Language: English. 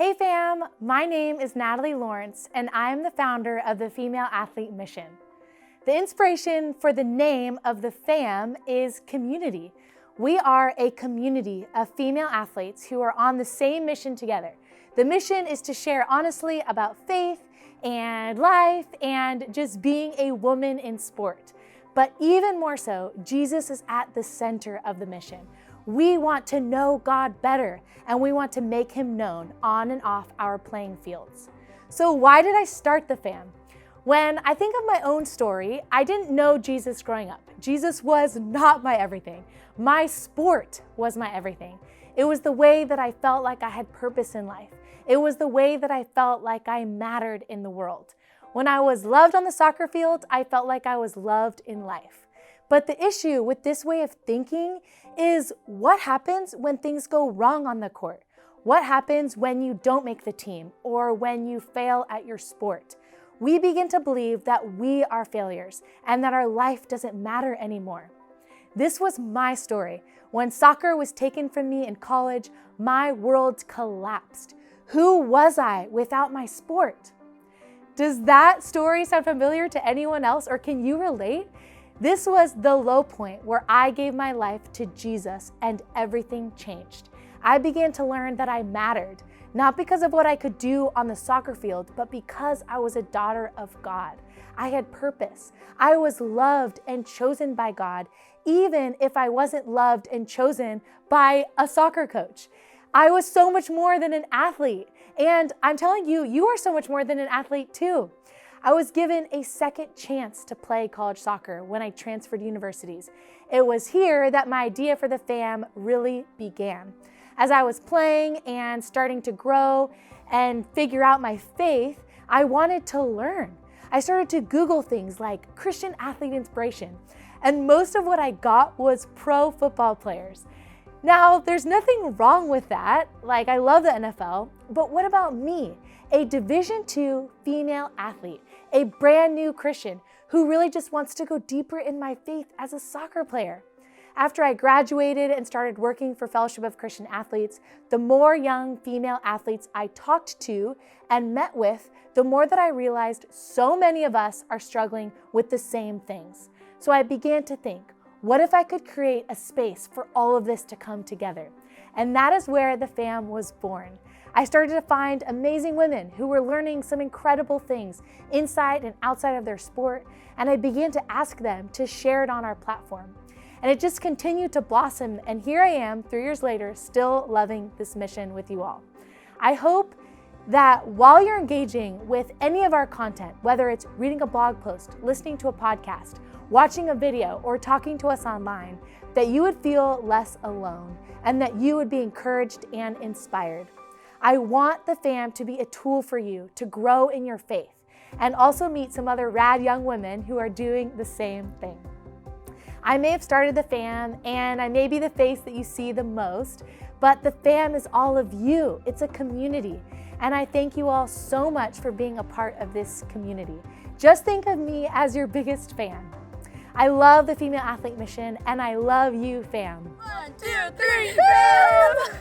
Hey fam, my name is Natalie Lawrence and I'm the founder of the Female Athlete Mission. The inspiration for the name of the fam is community. We are a community of female athletes who are on the same mission together. The mission is to share honestly about faith and life and just being a woman in sport. But even more so, Jesus is at the center of the mission. We want to know God better and we want to make Him known on and off our playing fields. So why did I start the fam? When I think of my own story, I didn't know Jesus growing up. Jesus was not my everything. My sport was my everything. It was the way that I felt like I had purpose in life. It was the way that I felt like I mattered in the world. When I was loved on the soccer field, I felt like I was loved in life. But the issue with this way of thinking is what happens when things go wrong on the court? What happens when you don't make the team or when you fail at your sport? We begin to believe that we are failures and that our life doesn't matter anymore. This was my story. When soccer was taken from me in college, my world collapsed. Who was I without my sport? Does that story sound familiar to anyone else, or can you relate? This was the low point where I gave my life to Jesus and everything changed. I began to learn that I mattered, not because of what I could do on the soccer field, but because I was a daughter of God. I had purpose. I was loved and chosen by God, even if I wasn't loved and chosen by a soccer coach. I was so much more than an athlete. And I'm telling you, you are so much more than an athlete too. I was given a second chance to play college soccer when I transferred universities. It was here that my idea for the fam really began. As I was playing and starting to grow and figure out my faith, I wanted to learn. I started to Google things like Christian athlete inspiration, and most of what I got was pro football players. Now, there's nothing wrong with that. Like, I love the NFL, but what about me? A Division II female athlete, a brand new Christian who really just wants to go deeper in my faith as a soccer player. After I graduated and started working for Fellowship of Christian Athletes, the more young female athletes I talked to and met with, the more that I realized so many of us are struggling with the same things. So I began to think, what if I could create a space for all of this to come together? And that is where the fam was born. I started to find amazing women who were learning some incredible things inside and outside of their sport, and I began to ask them to share it on our platform. And it just continued to blossom, and here I am 3 years later, still loving this mission with you all. I hope that while you're engaging with any of our content, whether it's reading a blog post, listening to a podcast, watching a video, or talking to us online, that you would feel less alone and that you would be encouraged and inspired. I want the fam to be a tool for you to grow in your faith and also meet some other rad young women who are doing the same thing. I may have started the fam and I may be the face that you see the most, but the fam is all of you. It's a community. And I thank you all so much for being a part of this community. Just think of me as your biggest fan. I love the Female Athlete Mission and I love you, fam. 1, 2, 3, fam!